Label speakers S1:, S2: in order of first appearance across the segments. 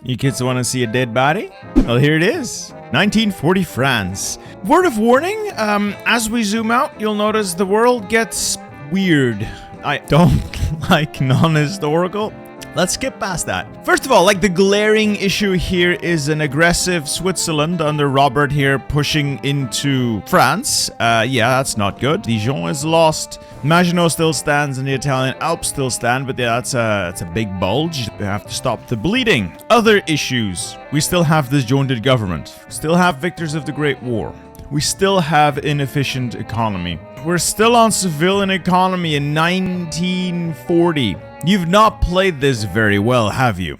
S1: You kids want to see a dead body? Well, here it is. 1940 France. Word of warning, as we zoom out, you'll notice the world gets weird. I don't like non-historical. Let's skip past that. First of all, like the glaring issue here is an aggressive Switzerland under Robert here pushing into France. Yeah, that's not good. Dijon is lost. Maginot still stands and the Italian Alps still stand, but yeah, that's a big bulge. We have to stop the bleeding. Other issues. We still have disjointed government. Still have victors of the Great War. We still have inefficient economy. We're still on civilian economy in 1940. You've not played this very well, have you?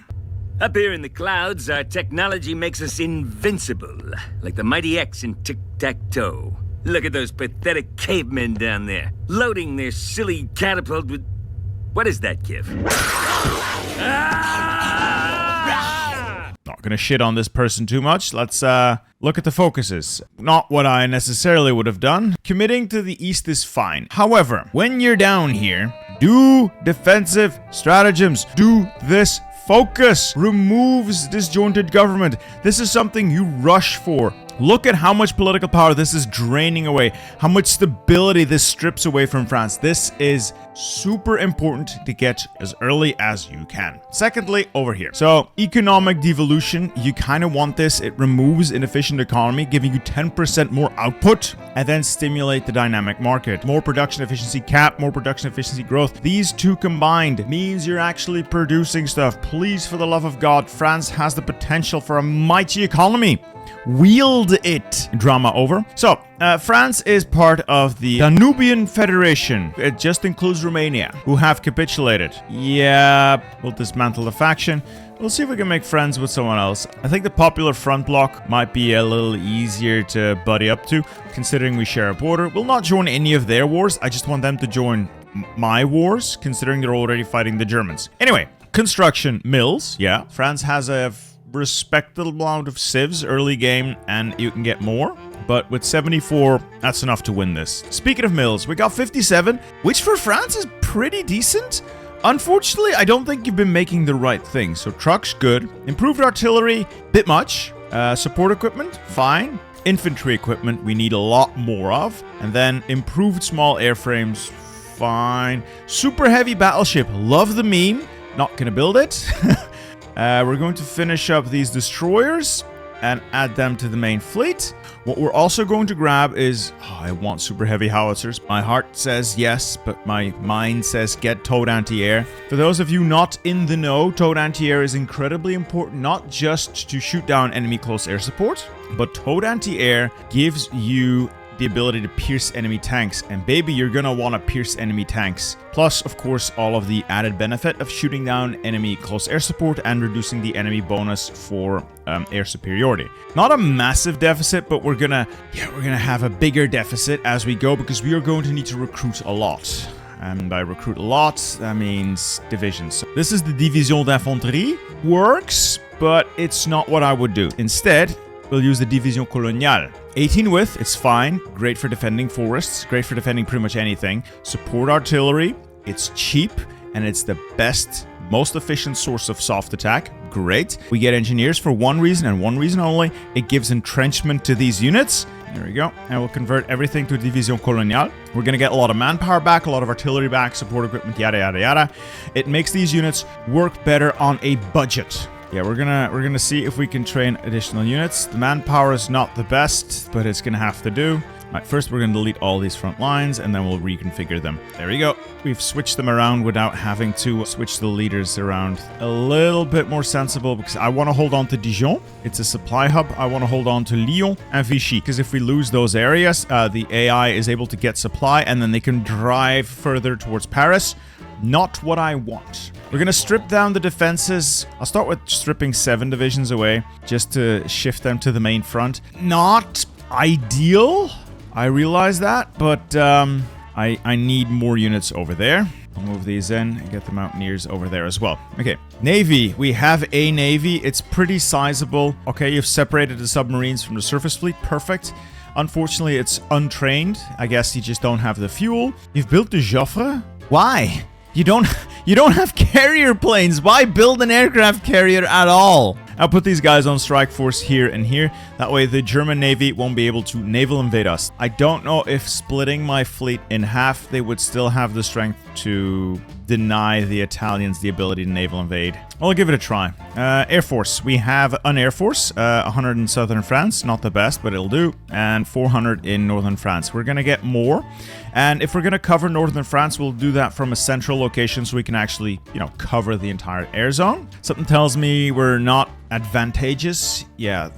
S2: Up here in the clouds, our technology makes us invincible, like the Mighty X in Tic-Tac-Toe. Look at those pathetic cavemen down there, loading their silly catapult with... What is that, Kiv?
S1: Not gonna shit on this person too much. Let's look at the focuses. Not what I necessarily would have done. Committing to the east is fine. However, when you're down here, do defensive stratagems. Do this. Focus removes disjointed government. This is something you rush for. Look at how much political power this is draining away, how much stability this strips away from France. This is super important to get as early as you can. Secondly, over here. So, economic devolution, you kind of want this. It removes inefficient economy, giving you 10% more output, and then stimulate the dynamic market. More production efficiency cap, more production efficiency growth. These two combined means you're actually producing stuff. Please, for the love of God, France has the potential for a mighty economy. Wield it. Drama over. So, France is part of the Danubian Federation. It just includes Romania, who have capitulated. Yeah, we'll dismantle the faction. We'll see if we can make friends with someone else. I think the Popular Front bloc might be a little easier to buddy up to, considering we share a border. We'll not join any of their wars. I just want them to join my wars, considering they're already fighting the Germans. Anyway, construction mills. Yeah, France has a respectable amount of civs early game, and you can get more, but with 74 that's enough to win this. Speaking of mills, we got 57, which for France is pretty decent. Unfortunately, I don't think you've been making the right thing. So trucks, good. Improved artillery, bit much. Support equipment, fine. Infantry equipment, we need a lot more of. And then improved small airframes, fine. Super heavy battleship, love the meme. Not gonna build it. We're going to finish up these destroyers and add them to the main fleet. What we're also going to grab is... Oh, I want super heavy howitzers. My heart says yes, but my mind says get towed anti-air. For those of you not in the know, towed anti-air is incredibly important, not just to shoot down enemy close air support, but towed anti-air gives you the ability to pierce enemy tanks, and baby, you're gonna want to pierce enemy tanks. Plus, of course, all of the added benefit of shooting down enemy close air support and reducing the enemy bonus for air superiority. Not a massive deficit, but we're gonna have a bigger deficit as we go, because we are going to need to recruit a lot. And by recruit a lot, that means divisions. So this is the Division d'Infanterie. Works, but it's not what I would do. Instead, we'll use the Division Coloniale. 18 width, it's fine. Great for defending forests. Great for defending pretty much anything. Support artillery. It's cheap, and it's the best, most efficient source of soft attack. Great. We get engineers for one reason and one reason only. It gives entrenchment to these units. There we go. And we'll convert everything to Division Coloniale. We're going to get a lot of manpower back, a lot of artillery back, support equipment, yada, yada, yada. It makes these units work better on a budget. Yeah, we're gonna see if we can train additional units. The manpower is not the best, but it's gonna have to do. Alright, first we're gonna delete all these front lines, and then we'll reconfigure them. There we go. We've switched them around without having to switch the leaders around. A little bit more sensible, because I want to hold on to Dijon. It's a supply hub. I want to hold on to Lyon and Vichy, because if we lose those areas, the AI is able to get supply, and then they can drive further towards Paris. Not what I want. We're going to strip down the defenses. I'll start with stripping 7 divisions away, just to shift them to the main front. Not ideal, I realize that, but I need more units over there. I'll move these in and get the mountaineers over there as well. Okay, Navy. We have a Navy. It's pretty sizable. Okay, you've separated the submarines from the surface fleet. Perfect. Unfortunately, it's untrained. I guess you just don't have the fuel. You've built the Joffre. Why? You don't have carrier planes. Why build an aircraft carrier at all? I'll put these guys on strike force here and here. That way the German Navy won't be able to naval invade us. I don't know if splitting my fleet in half, they would still have the strength to deny the Italians the ability to naval invade. I'll give it a try. Air Force. We have an Air Force, 100 in southern France, not the best, but it'll do, and 400 in northern France. We're gonna get more, and if we're gonna cover northern France, we'll do that from a central location so we can actually, you know, cover the entire air zone. Something tells me we're not advantageous. Yeah,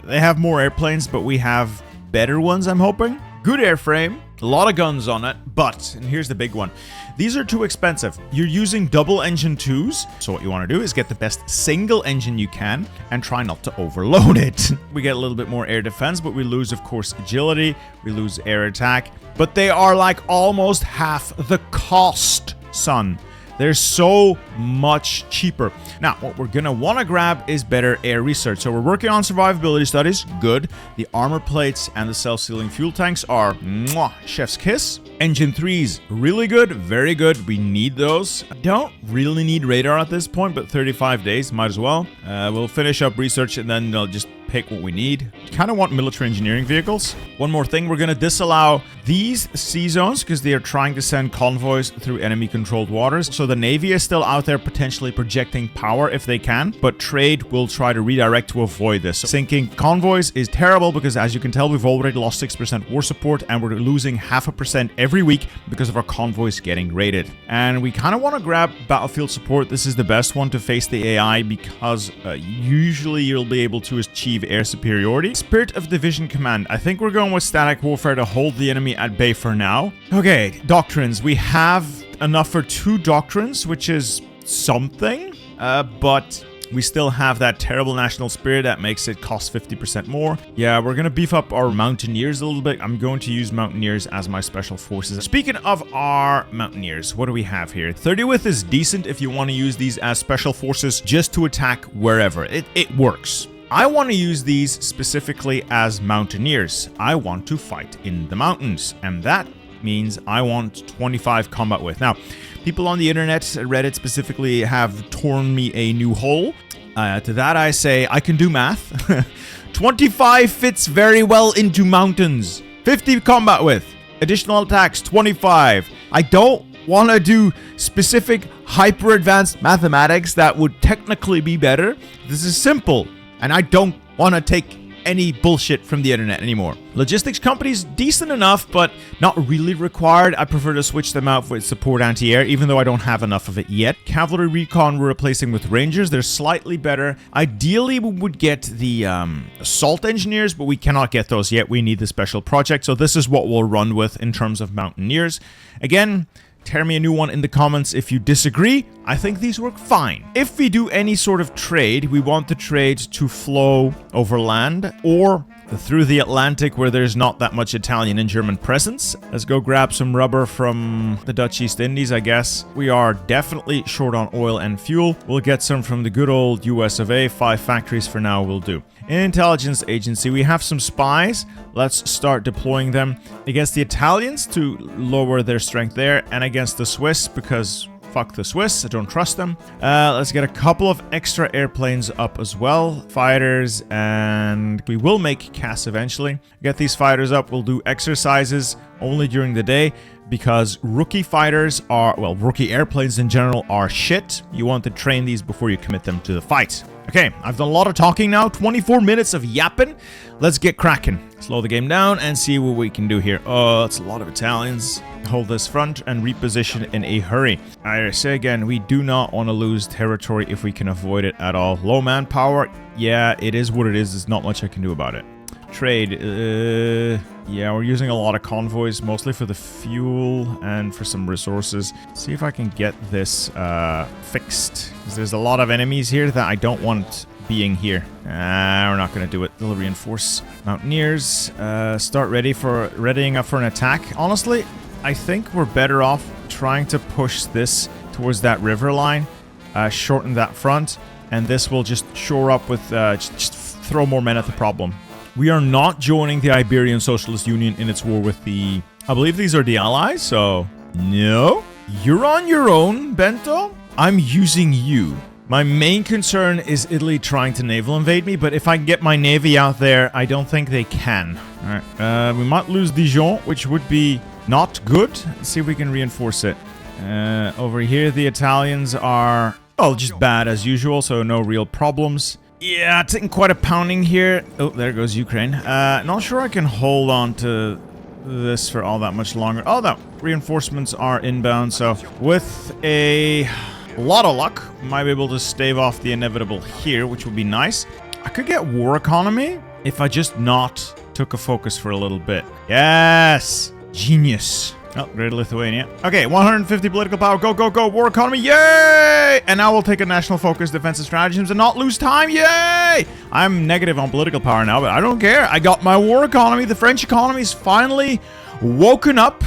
S1: they have more airplanes, but we have better ones, I'm hoping. Good airframe, a lot of guns on it, but, and here's the big one, these are too expensive. You're using double engine 2s, so what you want to do is get the best single engine you can and try not to overload it. We get a little bit more air defense, but we lose, of course, agility, we lose air attack, but they are like almost half the cost, son. They're so much cheaper. Now, what we're gonna wanna grab is better air research. So we're working on survivability studies, good. The armor plates and the self-sealing fuel tanks are mwah, chef's kiss. Engine 3s, really good, very good. We need those. Don't really need radar at this point, but 35 days, might as well. We'll finish up research and then they'll just pick what we need. Kind of want military engineering vehicles. One more thing, we're going to disallow these sea zones because they are trying to send convoys through enemy controlled waters. So the Navy is still out there potentially projecting power if they can, but trade will try to redirect to avoid this. So sinking convoys is terrible because, as you can tell, we've already lost 6% war support and we're losing 0.5% every week because of our convoys getting raided. And we kind of want to grab battlefield support. This is the best one to face the AI because usually you'll be able to achieve air superiority. Spirit of Division Command. I think we're going with static warfare to hold the enemy at bay for now. Okay, doctrines. We have enough for 2 doctrines, which is something, but we still have that terrible national spirit that makes it cost 50% more. Yeah, we're gonna beef up our mountaineers a little bit. I'm going to use mountaineers as my special forces. Speaking of our mountaineers, what do we have here? 30 width is decent if you want to use these as special forces just to attack wherever. It works. I want to use these specifically as mountaineers. I want to fight in the mountains, and that means I want 25 combat width. Now, people on the internet, Reddit specifically, have torn me a new hole. To that I say, I can do math. 25 fits very well into mountains. 50 combat width. Additional attacks, 25. I don't want to do specific hyper advanced mathematics that would technically be better. This is simple. And I don't want to take any bullshit from the internet anymore. Logistics companies, decent enough, but not really required. I prefer to switch them out with support anti-air, even though I don't have enough of it yet. Cavalry recon we're replacing with rangers. They're slightly better. Ideally, we would get the assault engineers, but we cannot get those yet. We need the special project, so this is what we'll run with in terms of mountaineers. Again, tear me a new one in the comments if you disagree. I think these work fine. If we do any sort of trade, we want the trade to flow over land or through the Atlantic where there's not that much Italian and German presence. Let's go grab some rubber from the Dutch East Indies, I guess. We are definitely short on oil and fuel. We'll get some from the good old US of A. 5 factories for now will do. Intelligence agency, we have some spies. Let's start deploying them against the Italians to lower their strength there, and against the Swiss because fuck the Swiss, I don't trust them. Let's get a couple of extra airplanes up as well. Fighters, and we will make CAS eventually. Get these fighters up, we'll do exercises only during the day because rookie fighters are, well, rookie airplanes in general are shit. You want to train these before you commit them to the fight. Okay, I've done a lot of talking now, 24 minutes of yapping. Let's get cracking. Slow the game down and see what we can do here. Oh, that's a lot of Italians. Hold this front and reposition in a hurry. I say again, we do not want to lose territory if we can avoid it at all. Low manpower, yeah, it is what it is. There's not much I can do about it. Trade, yeah, we're using a lot of convoys, mostly for the fuel and for some resources. See if I can get this fixed, because there's a lot of enemies here that I don't want being here. We're not going to do it. They'll reinforce. Mountaineers, start readying up for an attack. Honestly, I think we're better off trying to push this towards that river line, shorten that front, and this will just shore up with, just throw more men at the problem. We are not joining the Iberian Socialist Union in its war with the... I believe these are the allies, so... No. You're on your own, Bento. I'm using you. My main concern is Italy trying to naval invade me, but if I can get my navy out there, I don't think they can. Alright, we might lose Dijon, which would be not good. Let's see if we can reinforce it. Over here, the Italians are, well, just bad as usual, so no real problems. Yeah, taking quite a pounding here. Oh, there goes Ukraine. Not sure I can hold on to this for all that much longer. Oh, no. Reinforcements are inbound, so with a lot of luck, might be able to stave off the inevitable here, which would be nice. I could get war economy if I just not took a focus for a little bit. Yes! Genius. Oh, Great Lithuania. Okay, 150 political power. Go, go, go. War economy. Yay! And now we'll take a national focus, defensive stratagems, and not lose time. Yay! I'm negative on political power now, but I don't care. I got my war economy. The French economy is finally woken up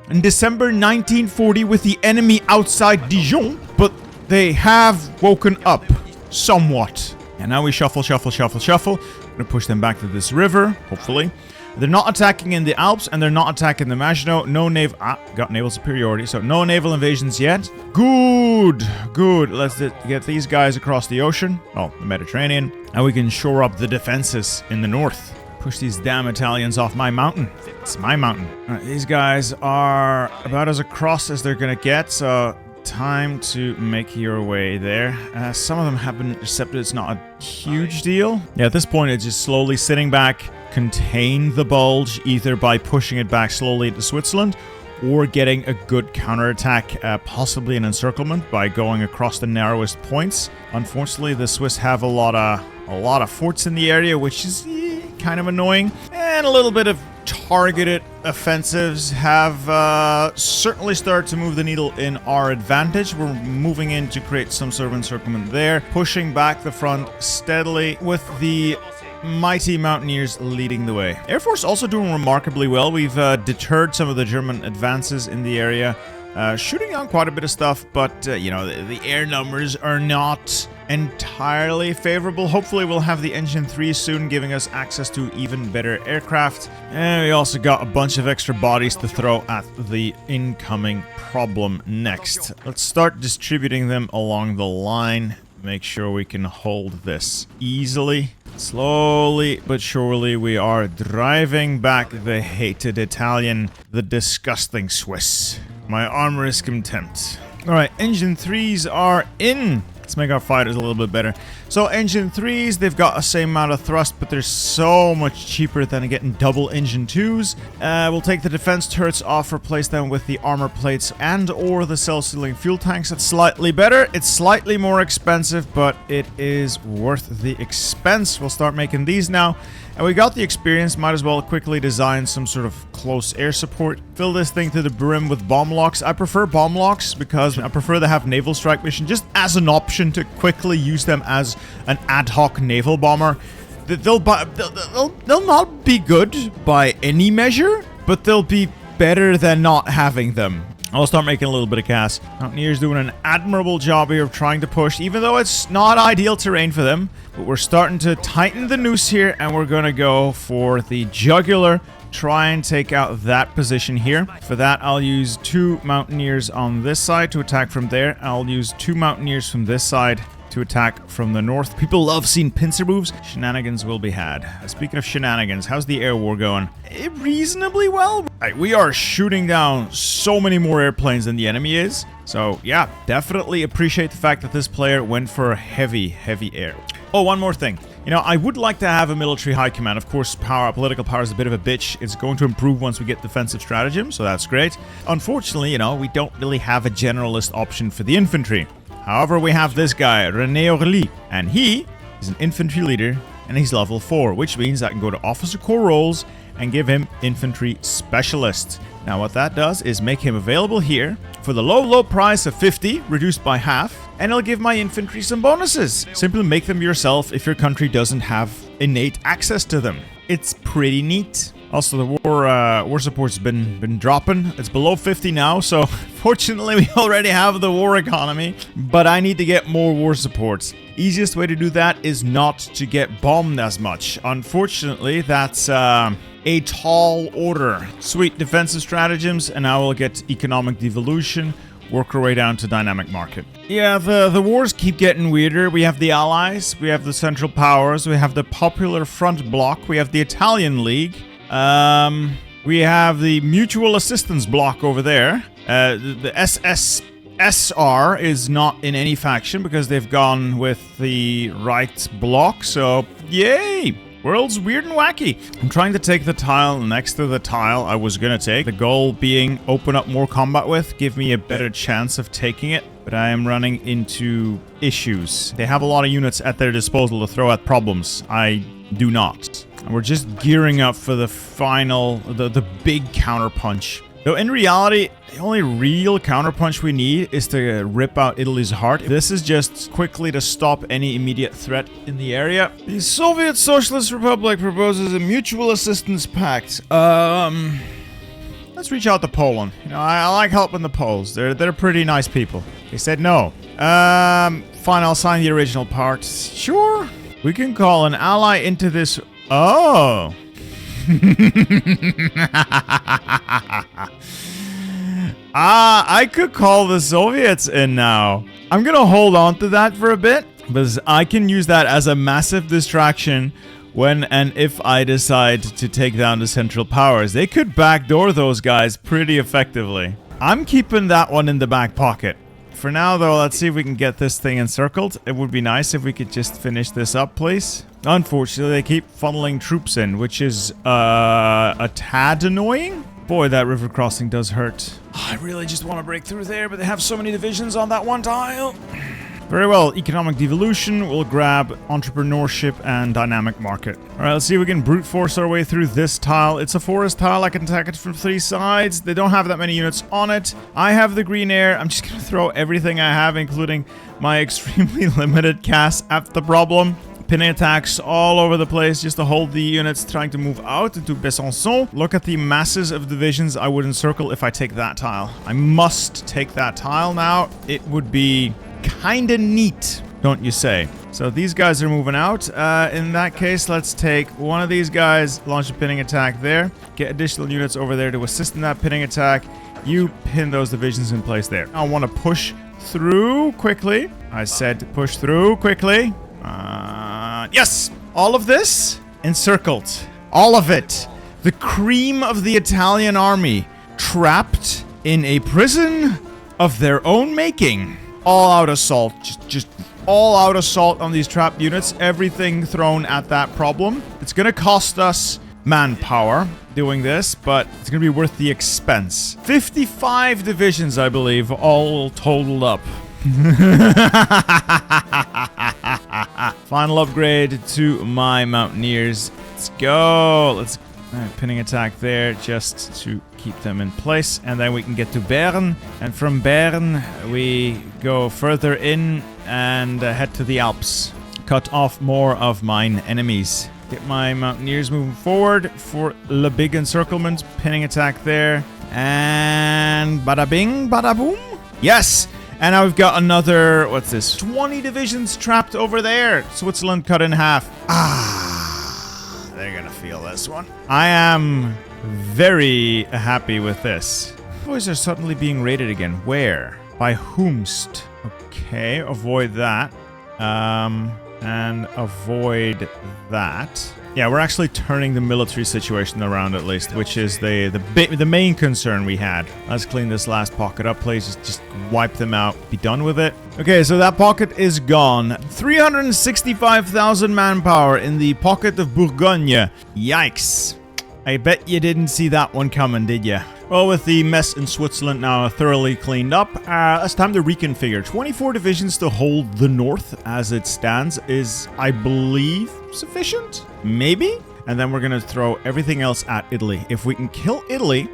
S1: in December 1940 with the enemy outside Dijon, but they have woken up somewhat. And now we shuffle, shuffle, shuffle, shuffle. I'm gonna push them back to this river, hopefully. They're not attacking in the Alps, and they're not attacking the Maginot. No naval... got naval superiority, so no naval invasions yet. Good, good. Let's get these guys across the ocean. Oh, the Mediterranean. And we can shore up the defenses in the north. Push these damn Italians off my mountain. It's my mountain. All right, these guys are about as across as they're gonna get, so time to make your way there. Some of them have been intercepted. It's not a huge deal. Yeah, at this point, it's just slowly sitting back, contain the bulge, either by pushing it back slowly into Switzerland or getting a good counterattack, possibly an encirclement by going across the narrowest points. Unfortunately, the Swiss have a lot of forts in the area, which is kind of annoying, and a little bit of targeted offensives have certainly started to move the needle in our advantage. We're moving in to create some sort of encirclement there, pushing back the front steadily with the mighty mountaineers leading the way. Air Force also doing remarkably well. We've deterred some of the German advances in the area, shooting down quite a bit of stuff, but you know, the air numbers are not entirely favorable. Hopefully we'll have the Engine 3 soon, giving us access to even better aircraft. And we also got a bunch of extra bodies to throw at the incoming problem next. Let's start distributing them along the line. Make sure we can hold this easily. Slowly but surely we are driving back the hated Italian, the disgusting Swiss. My armor is contempt. Alright, Engine 3s are in. Let's make our fighters a little bit better. So Engine 3s, they've got the same amount of thrust, but they're so much cheaper than getting double Engine 2s. We'll take the defense turrets off, replace them with the armor plates and or the self-sealing fuel tanks. It's slightly better. It's slightly more expensive, but it is worth the expense. We'll start making these now. And we got the experience, might as well quickly design some sort of close air support. Fill this thing to the brim with bomb locks. I prefer bomb locks because I prefer to have naval strike mission just as an option to quickly use them as an ad hoc naval bomber. They'll not be good by any measure, but they'll be better than not having them. I'll start making a little bit of gas. Mountaineers doing an admirable job here of trying to push, even though it's not ideal terrain for them. But we're starting to tighten the noose here, and we're going to go for the jugular. Try and take out that position here. For that, I'll use 2 Mountaineers on this side to attack from there. I'll use 2 Mountaineers from this side to attack from the north. People love seeing pincer moves. Shenanigans will be had. Speaking of shenanigans, how's the air war going? Reasonably well. Right, we are shooting down so many more airplanes than the enemy is. So yeah, definitely appreciate the fact that this player went for heavy air. Oh, one more thing. You know, I would like to have a military high command. Of course, political power is a bit of a bitch. It's going to improve once we get defensive stratagem, so that's great. Unfortunately, you know, we don't really have a generalist option for the infantry. However, we have this guy, René Orly, and he is an infantry leader, and he's level 4, which means I can go to officer corps roles and give him infantry specialist. Now, what that does is make him available here for the low price of 50, reduced by half, and it'll give my infantry some bonuses. Simply make them yourself if your country doesn't have innate access to them. It's pretty neat. Also, the war support's been dropping. It's below 50 now, so fortunately we already have the war economy, but I need to get more war supports. Easiest way to do that is not to get bombed as much. Unfortunately, that's a tall order. Sweet defensive stratagems, and I will get economic devolution, work our way down to dynamic market. Yeah, the wars keep getting weirder. We have the Allies, we have the Central Powers, we have the Popular Front Bloc, we have the Italian League, we have the Mutual Assistance Bloc over there. The SSR is not in any faction because they've gone with the right bloc, so yay! World's weird and wacky. I'm trying to take the tile next to the tile I was gonna take. The goal being open up more combat with, give me a better chance of taking it. But I am running into issues. They have a lot of units at their disposal to throw at problems. I do not. And we're just gearing up for the final, the big counterpunch. Though in reality, the only real counterpunch we need is to rip out Italy's heart. This is just quickly to stop any immediate threat in the area. The Soviet Socialist Republic proposes a mutual assistance pact. Let's reach out to Poland. You know, I like helping the Poles. They're pretty nice people. They said no. Fine, I'll sign the original part. Sure. We can call an ally into this. Oh. I could call the Soviets in now. I'm gonna hold on to that for a bit, because I can use that as a massive distraction when and if I decide to take down the Central Powers. They could backdoor those guys pretty effectively. I'm keeping that one in the back pocket. For now, though, let's see if we can get this thing encircled. It would be nice if we could just finish this up, please. Unfortunately, they keep funneling troops in, which is a tad annoying. Boy, that river crossing does hurt. I really just want to break through there, but they have so many divisions on that one tile. Very well, economic devolution. We'll grab entrepreneurship and dynamic market. All right, let's see if we can brute force our way through this tile. It's a forest tile. I can attack it from 3 sides. They don't have that many units on it. I have the green air. I'm just going to throw everything I have, including my extremely limited cast at the problem. Pinning attacks all over the place just to hold the units trying to move out into Besançon. Look at the masses of divisions I would encircle if I take that tile. I must take that tile now. It would be kinda neat, don't you say? So these guys are moving out. In that case, let's take one of these guys, launch a pinning attack there, get additional units over there to assist in that pinning attack. You pin those divisions in place there. I want to push through quickly. I said to push through quickly. Yes! All of this encircled. All of it. The cream of the Italian army trapped in a prison of their own making. All out assault. Just all out assault on these trapped units. Everything thrown at that problem. It's gonna cost us manpower doing this, but it's gonna be worth the expense. 55 divisions, I believe, all totaled up. Final upgrade to my mountaineers. Let's go. Let's pinning attack there just to keep them in place, and then we can get to Bern, and from Bern we go further in and head to the Alps. Cut off more of mine enemies. Get my mountaineers moving forward for the big encirclement. Pinning attack there, and bada bing, bada boom. Yes. And now we've got another, what's this? 20 divisions trapped over there. Switzerland cut in half. They're gonna feel this one. I am very happy with this. Boys are suddenly being raided again. Where? By whomst? Okay, avoid that. And avoid that. Yeah, we're actually turning the military situation around at least, which is the main concern we had. Let's clean this last pocket up, please. Just wipe them out. Be done with it. Okay, so that pocket is gone. 365,000 manpower in the pocket of Bourgogne. Yikes. I bet you didn't see that one coming, did you? Well, with the mess in Switzerland now thoroughly cleaned up, it's time to reconfigure. 24 divisions to hold the north as it stands is, I believe, sufficient? Maybe? And then we're going to throw everything else at Italy. If we can kill Italy,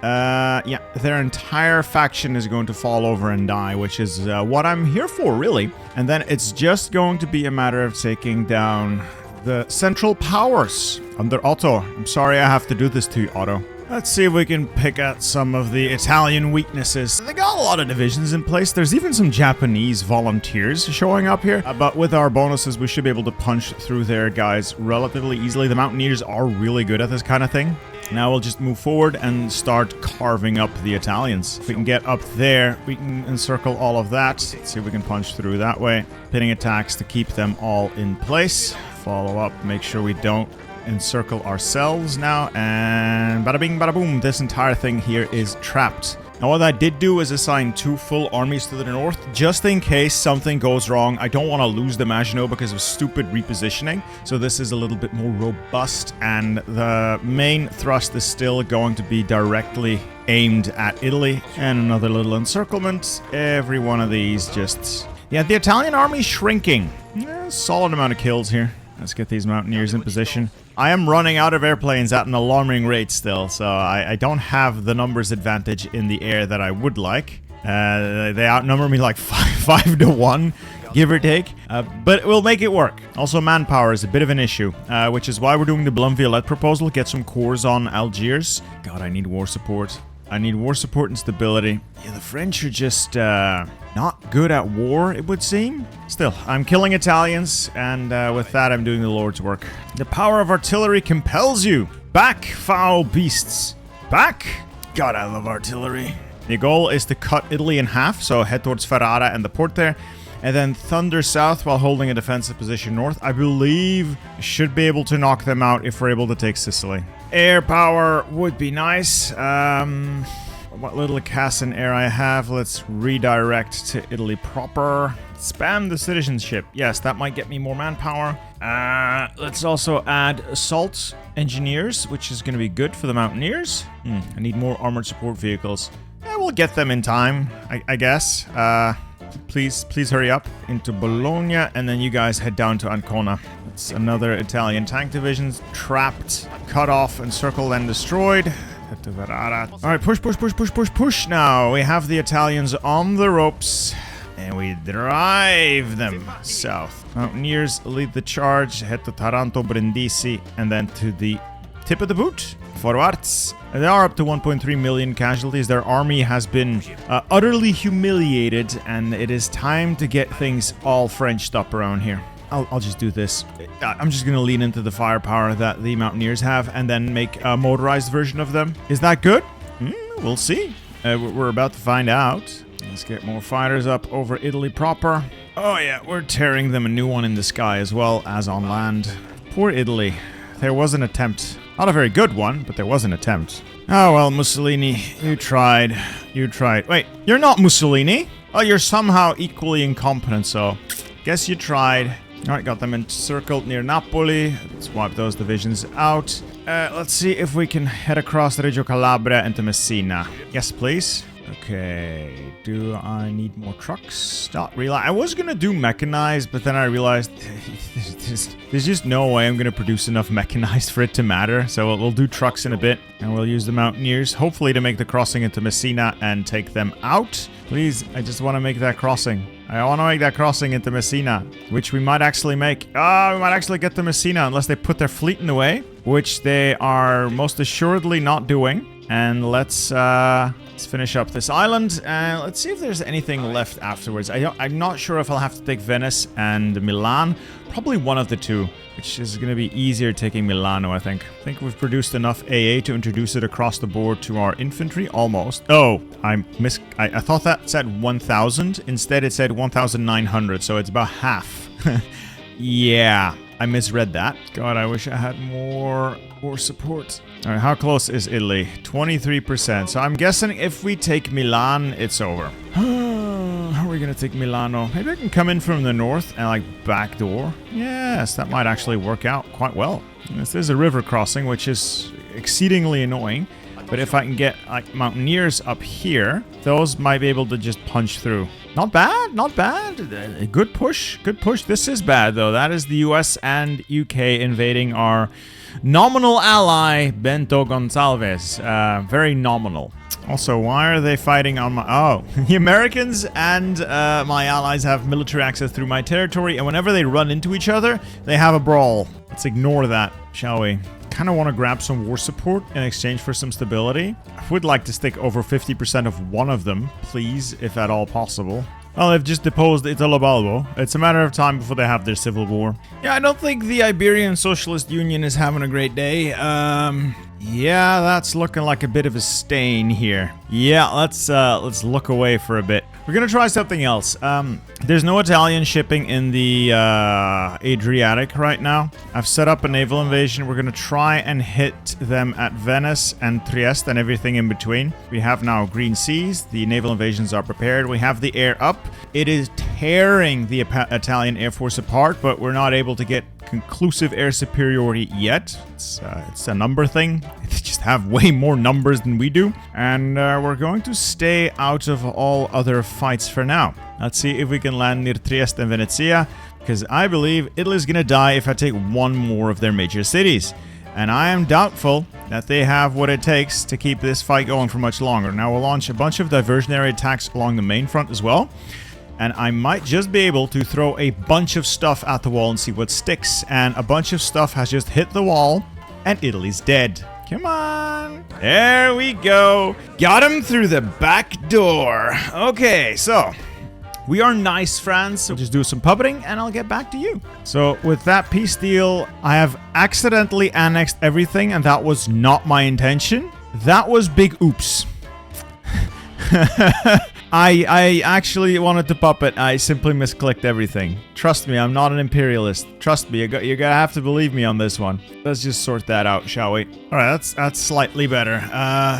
S1: yeah, their entire faction is going to fall over and die, which is what I'm here for, really. And then it's just going to be a matter of taking down the Central Powers under Otto. I'm sorry I have to do this to you, Otto. Let's see if we can pick at some of the Italian weaknesses. They got a lot of divisions in place. There's even some Japanese volunteers showing up here. But with our bonuses, we should be able to punch through their guys relatively easily. The Mountaineers are really good at this kind of thing. Now we'll just move forward and start carving up the Italians. If we can get up there, we can encircle all of that. Let's see if we can punch through that way. Pinning attacks to keep them all in place. Follow up, make sure we don't encircle ourselves now. And bada bing, bada boom. This entire thing here is trapped. Now what I did do is assign 2 full armies to the north, just in case something goes wrong. I don't want to lose the Maginot because of stupid repositioning, so this is a little bit more robust, and the main thrust is still going to be directly aimed at Italy. And another little encirclement. Every one of these just... Yeah, the Italian army's shrinking. Yeah, solid amount of kills here. Let's get these mountaineers in position. I am running out of airplanes at an alarming rate still, so I don't have the numbers advantage in the air that I would like. They outnumber me like 5 to 1, give or take. But we'll make it work. Also, manpower is a bit of an issue, which is why we're doing the Blunt-Violette proposal. Get some cores on Algiers. God, I need war support. I need war support and stability. Yeah, the French are just not good at war, it would seem. Still, I'm killing Italians, and with that, I'm doing the Lord's work. The power of artillery compels you. Back, foul beasts. Back. God, I love artillery. The goal is to cut Italy in half, so head towards Ferrara and the port there, and then thunder south while holding a defensive position north. I believe should be able to knock them out if we're able to take Sicily. Air power would be nice. What little Cassan air I have, let's redirect to Italy proper. Spam the citizenship. Yes, that might get me more manpower. Let's also add assault engineers, which is going to be good for the mountaineers. I need more armored support vehicles. Yeah, we'll get them in time, I guess. Please hurry up into Bologna, and then you guys head down to Ancona. It's another Italian tank division trapped, cut off, encircled, and destroyed. Alright, push now. We have the Italians on the ropes, and we drive them south. Mountaineers lead the charge, head to Taranto, Brindisi, and then to the tip of the boot, forwards. They are up to 1.3 million casualties. Their army has been utterly humiliated, and it is time to get things all Frenched up around here. I'll just do this. I'm just going to lean into the firepower that the Mountaineers have and then make a motorized version of them. Is that good? We'll see. We're about to find out. Let's get more fighters up over Italy proper. Oh yeah, we're tearing them a new one in the sky as well as on land. Poor Italy. There was an attempt. Not a very good one, but there was an attempt. Oh well, Mussolini, you tried. You tried. Wait, you're not Mussolini? Oh, you're somehow equally incompetent, so guess you tried. Alright, got them encircled near Napoli. Let's wipe those divisions out. Let's see if we can head across Reggio Calabria into Messina. Yes, please. Okay, do I need more trucks? Not really. I was gonna do mechanized, but then I realized there's just no way I'm gonna produce enough mechanized for it to matter. So we'll do trucks in a bit, and we'll use the Mountaineers, hopefully to make the crossing into Messina and take them out. Please, I just want to make that crossing. I want to make that crossing into Messina, which we might actually make. We might actually get to Messina unless they put their fleet in the way, which they are most assuredly not doing. And let's finish up this island, and let's see if there's anything left afterwards. I'm not sure if I'll have to take Venice and Milan. Probably one of the two, which is going to be easier taking Milano, I think. I think we've produced enough AA to introduce it across the board to our infantry, almost. Oh, I thought that said 1,000. Instead, it said 1,900, so it's about half. Yeah, I misread that. God, I wish I had more support. All right, how close is Italy? 23%. So I'm guessing if we take Milan, it's over. How are we going to take Milano? Maybe I can come in from the north and like backdoor. Yes, that might actually work out quite well. This is a river crossing, which is exceedingly annoying. But if I can get like Mountaineers up here, those might be able to just punch through. Not bad, not bad. Good push, good push. This is bad though. That is the US and UK invading our nominal ally, Bento Gonçalves. Very nominal. Also, why are they fighting on my... Oh, the Americans and my allies have military access through my territory, and whenever they run into each other, they have a brawl. Let's ignore that, shall we? Kind of want to grab some war support in exchange for some stability. I would like to stick over 50% of one of them, please, if at all possible. Well, they've just deposed Italo Balbo. It's a matter of time before they have their civil war. Yeah, I don't think the Iberian Socialist Union is having a great day. Yeah, that's looking like a bit of a stain here. Yeah, let's look away for a bit. We're gonna try something else. There's no Italian shipping in the Adriatic right now. I've set up a naval invasion. We're gonna try and hit them at Venice and Trieste and everything in between. We have now green seas. The naval invasions are prepared. We have the air up. It is tearing the Italian Air Force apart, but we're not able to get conclusive air superiority yet. It's a number thing. They just have way more numbers than we do. And we're going to stay out of all other fights for now. Let's see if we can land near Trieste and Venezia, because I believe Italy's gonna die if I take one more of their major cities. And I am doubtful that they have what it takes to keep this fight going for much longer. Now we'll launch a bunch of diversionary attacks along the main front as well. And I might just be able to throw a bunch of stuff at the wall and see what sticks. And a bunch of stuff has just hit the wall, and Italy's dead. Come on. There we go. Got him through the back door. Okay, so we are nice friends. So just do some puppeting, and I'll get back to you. So with that peace deal, I have accidentally annexed everything, and that was not my intention. That was big oops. I actually wanted to puppet. I simply misclicked everything. Trust me, I'm not an imperialist. Trust me, you're gonna have to believe me on this one. Let's just sort that out, shall we? Alright, that's slightly better.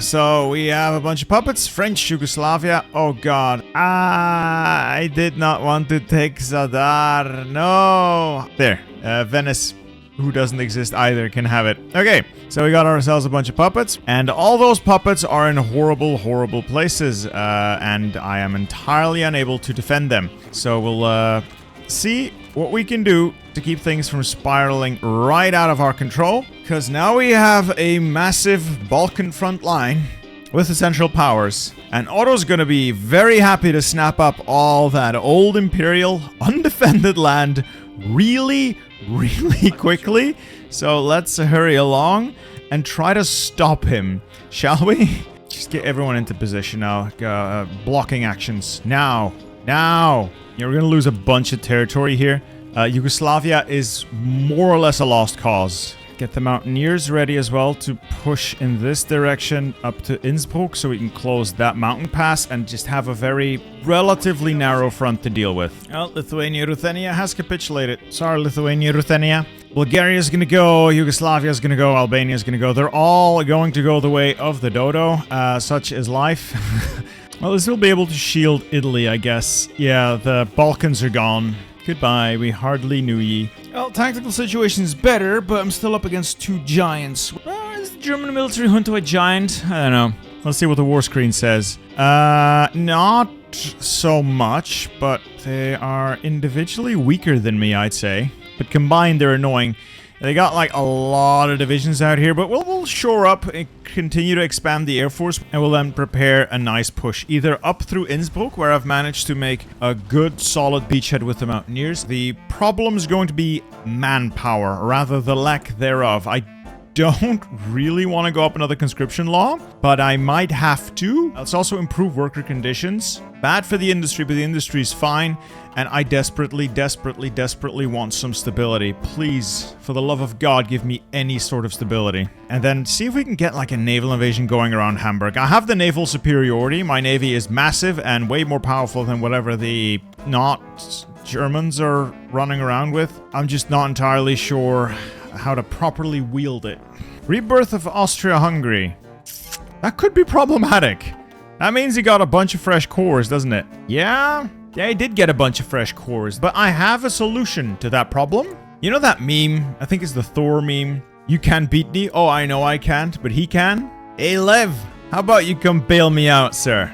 S1: So we have a bunch of puppets. French, Yugoslavia. Oh god. I did not want to take Zadar. No. There. Venice, who doesn't exist either, can have it. Okay, so we got ourselves a bunch of puppets, and all those puppets are in horrible, horrible places, and I am entirely unable to defend them. So we'll see what we can do to keep things from spiraling right out of our control, because now we have a massive Balkan front line with the Central Powers, and Otto's gonna be very happy to snap up all that old imperial undefended land really quickly. So let's hurry along and try to stop him, shall we? Just get everyone into position now. Blocking actions now. Yeah, we're gonna lose a bunch of territory here. Yugoslavia is more or less a lost cause. Get the mountaineers ready as well to push in this direction up to Innsbruck, so we can close that mountain pass and just have a very relatively narrow front to deal with. Well, Lithuania-Ruthenia has capitulated. Sorry, Lithuania-Ruthenia. Bulgaria's gonna go, Yugoslavia's gonna go, Albania's gonna go. They're all going to go the way of the dodo. Such is life. Well, this will be able to shield Italy, I guess. Yeah, the Balkans are gone. Goodbye, we hardly knew ye. Well, tactical situation is better, but I'm still up against two giants. Is the German military junta a giant? I don't know. Let's see what the war screen says. Not so much, but they are individually weaker than me, I'd say. But combined, they're annoying. They got like a lot of divisions out here, but we'll shore up and continue to expand the Air Force, and we'll then prepare a nice push, either up through Innsbruck, where I've managed to make a good solid beachhead with the Mountaineers. The problem is going to be manpower, or rather the lack thereof. I don't really want to go up another conscription law, but I might have to. Let's also improve worker conditions. Bad for the industry, but the industry's fine. And I desperately want some stability. Please, for the love of God, give me any sort of stability. And then see if we can get like a naval invasion going around Hamburg. I have the naval superiority. My navy is massive and way more powerful than whatever the not Germans are running around with. I'm just not entirely sure how to properly wield it. Rebirth of Austria-Hungary. That could be problematic. That means he got a bunch of fresh cores, doesn't it? Yeah, he did get a bunch of fresh cores, but I have a solution to that problem. You know that meme? I think it's the Thor meme. You can't beat me. Oh, I know I can't, but he can. Hey, Lev, how about you come bail me out, sir?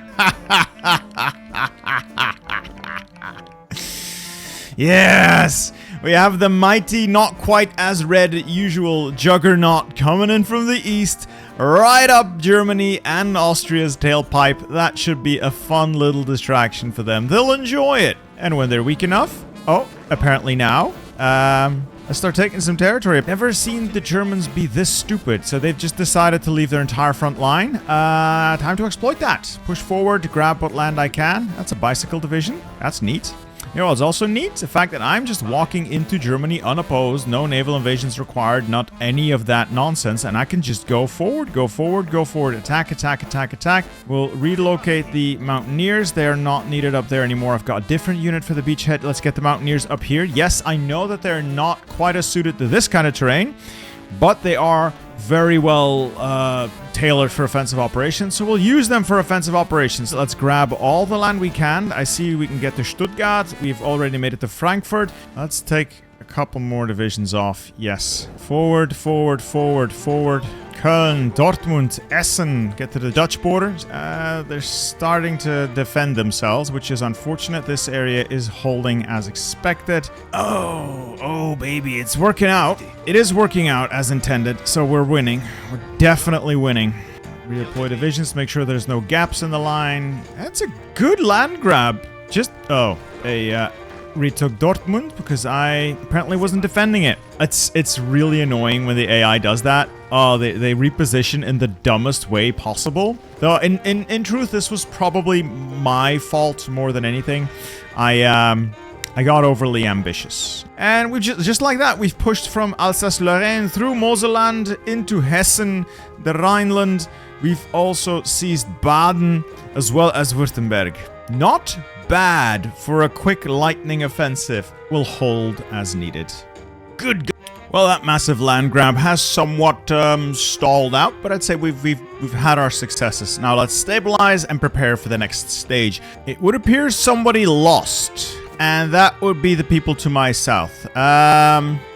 S1: Yes! We have the mighty, not quite as red usual juggernaut coming in from the east, right up Germany and Austria's tailpipe. That should be a fun little distraction for them. They'll enjoy it. And when they're weak enough, oh, apparently now, let's start taking some territory. I've never seen the Germans be this stupid, so they've just decided to leave their entire front line. Time to exploit that. Push forward to grab what land I can. That's a bicycle division. That's neat. You know what's also neat? The fact that I'm just walking into Germany unopposed, no naval invasions required, not any of that nonsense, and I can just go forward, attack, attack, attack, attack. We'll relocate the Mountaineers. They are not needed up there anymore. I've got a different unit for the beachhead. Let's get the Mountaineers up here. Yes, I know that they're not quite as suited to this kind of terrain, but they are very well tailored for offensive operations, so we'll use them for offensive operations. Let's grab all the land we can. I see we can get to Stuttgart. We've already made it to Frankfurt. Let's take a couple more divisions off. Yes. Forward, forward, forward, forward. Köln, Dortmund, Essen. Get to the Dutch border. They're starting to defend themselves, which is unfortunate. This area is holding as expected. Oh, baby. It's working out. It is working out as intended, so we're winning. We're definitely winning. Redeploy divisions to make sure there's no gaps in the line. That's a good land grab. Retook Dortmund because I apparently wasn't defending it. It's really annoying when the AI does that. Oh, they reposition in the dumbest way possible. Though in truth, this was probably my fault more than anything. I got overly ambitious. And we just like that, we've pushed from Alsace-Lorraine through Moselland into Hessen, the Rhineland. We've also seized Baden as well as Württemberg. Not bad for a quick lightning offensive. Will hold as needed. Good. Well, that massive land grab has somewhat stalled out, but I'd say we've had our successes. Now let's stabilize and prepare for the next stage. It would appear somebody lost, and that would be the people to my south.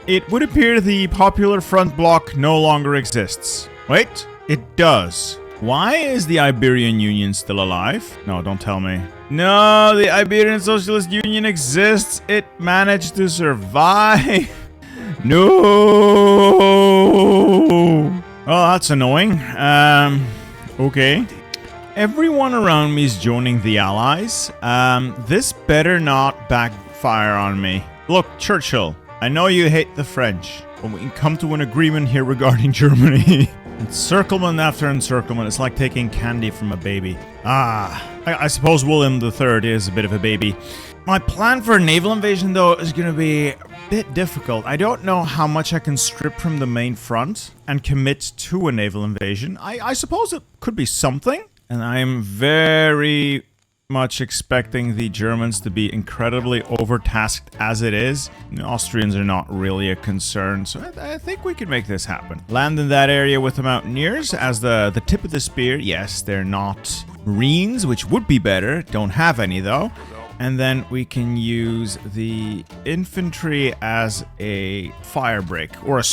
S1: It would appear the Popular Front bloc no longer exists. Wait, it does. Why is the Iberian Union still alive? No, don't tell me. No, the Iberian Socialist Union exists. It managed to survive. No. Oh, that's annoying. Okay. Everyone around me is joining the Allies. This better not backfire on me. Look, Churchill, I know you hate the French, but we can come to an agreement here regarding Germany. Encirclement after encirclement. It's like taking candy from a baby. I suppose William III is a bit of a baby. My plan for a naval invasion, though, is going to be a bit difficult. I don't know how much I can strip from the main front and commit to a naval invasion. I suppose it could be something. And I am very much expecting the Germans to be incredibly overtasked as it is. The Austrians are not really a concern, so I think we can make this happen. Land in that area with the Mountaineers as the tip of the spear. Yes, they're not Marines, which would be better. Don't have any, though. And then we can use the infantry as a fire break or a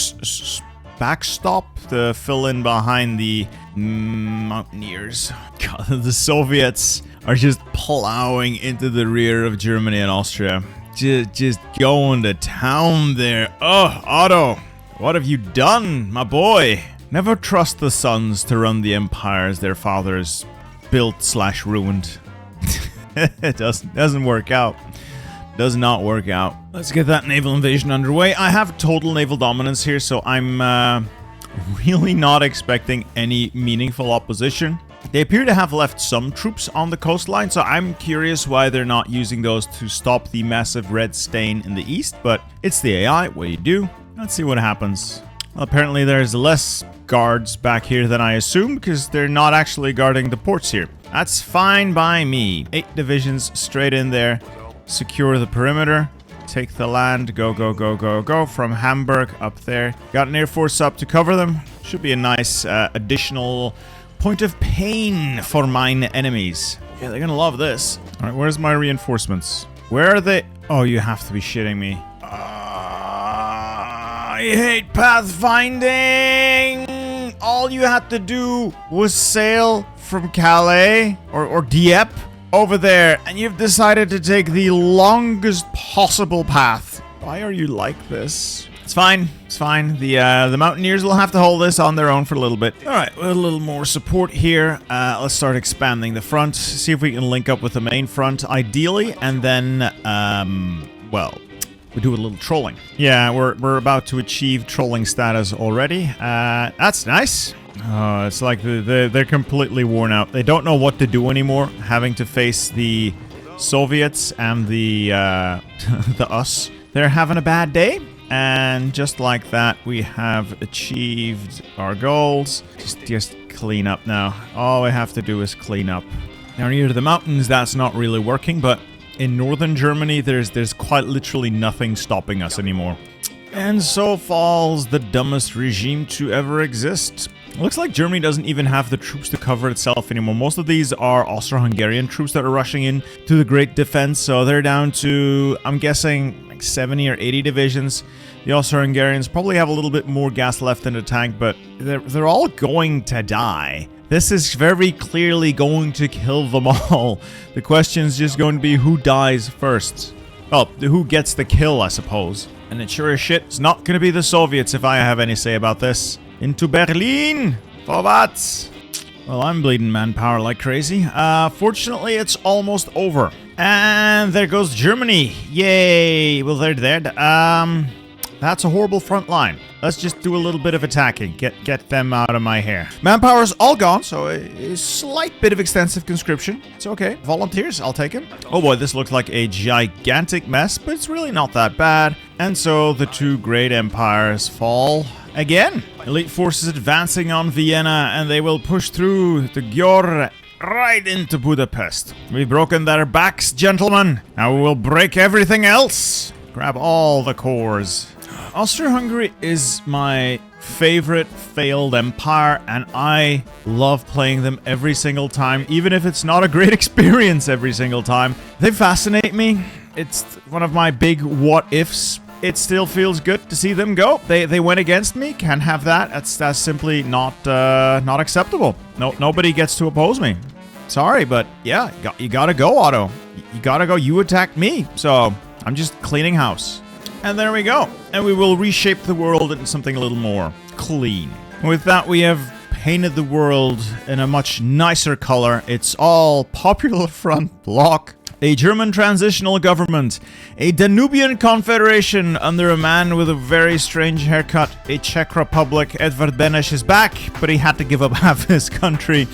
S1: backstop to fill in behind the Mountaineers. God, the Soviets are just plowing into the rear of Germany and Austria. Just going to town there. Oh, Otto, what have you done, my boy? Never trust the sons to run the empires their fathers built/ruined. It doesn't work out. Does not work out. Let's get that naval invasion underway. I have total naval dominance here, so I'm really not expecting any meaningful opposition. They appear to have left some troops on the coastline, so I'm curious why they're not using those to stop the massive red stain in the east, but it's the AI. What do you do? Let's see what happens. Well, apparently there's less guards back here than I assumed, because they're not actually guarding the ports here. That's fine by me. 8 divisions straight in there. Secure the perimeter. Take the land. Go, go, go, go, go. From Hamburg up there. Got an air force up to cover them. Should be a nice additional point of pain for mine enemies. Yeah, they're gonna love this. Alright, where's my reinforcements? Where are they? Oh, you have to be shitting me. I hate pathfinding! All you had to do was sail from Calais or Dieppe over there, and you've decided to take the longest possible path. Why are you like this? It's fine. It's fine. The Mountaineers will have to hold this on their own for a little bit. All right, with a little more support here. Let's start expanding the front. See if we can link up with the main front, ideally, and then, well, we do a little trolling. Yeah, we're about to achieve trolling status already. That's nice. Oh, it's like they're completely worn out. They don't know what to do anymore, having to face the Soviets and the the us, they're having a bad day. And just like that, we have achieved our goals. Just clean up now. All we have to do is clean up. Now near to the mountains, that's not really working, but in northern Germany, there's quite literally nothing stopping us anymore. And so falls the dumbest regime to ever exist. Looks like Germany doesn't even have the troops to cover itself anymore. Most of these are Austro-Hungarian troops that are rushing in to the Great Defense, so they're down to, I'm guessing, like 70 or 80 divisions. The Austro-Hungarians probably have a little bit more gas left in the tank, but they're all going to die. This is very clearly going to kill them all. The question is just going to be who dies first. Well, who gets the kill, I suppose. And it sure as shit is not going to be the Soviets if I have any say about this. Into Berlin! Vorwärts! Well, I'm bleeding manpower like crazy. Fortunately, it's almost over. And there goes Germany. Yay! Well, they're dead. That's a horrible front line. Let's just do a little bit of attacking. Get them out of my hair. Manpower's all gone, so a slight bit of extensive conscription. It's okay. Volunteers, I'll take them. Oh boy, this looks like a gigantic mess, but it's really not that bad. And so the two great empires fall again. Elite forces advancing on Vienna, and they will push through the Győr right into Budapest. We've broken their backs, gentlemen. Now we will break everything else. Grab all the cores. Austria-Hungary is my favorite failed empire, and I love playing them every single time, even if it's not a great experience every single time. They fascinate me. It's one of my big what-ifs. It still feels good to see them go. They went against me. Can't have that. That's simply not acceptable. Nobody gets to oppose me. Sorry, but yeah, you gotta go, Otto. You gotta go. You attacked me, so I'm just cleaning house. And there we go. And we will reshape the world into something a little more clean. With that, we have painted the world in a much nicer color. It's all Popular Front Bloc, a German transitional government, a Danubian confederation under a man with a very strange haircut, a Czech Republic. Edvard Beneš is back, but he had to give up half his country.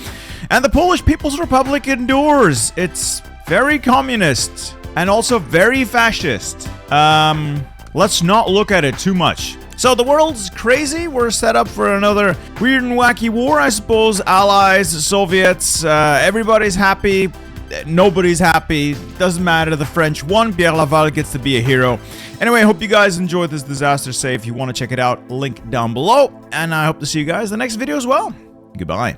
S1: And the Polish People's Republic endures. It's very communist and also very fascist. Let's not look at it too much. So the world's crazy. We're set up for another weird and wacky war, I suppose. Allies, Soviets, everybody's happy. Nobody's happy. Doesn't matter. The French won. Pierre Laval gets to be a hero. Anyway, I hope you guys enjoyed this disaster save. If you want to check it out, link down below. And I hope to see you guys in the next video as well. Goodbye.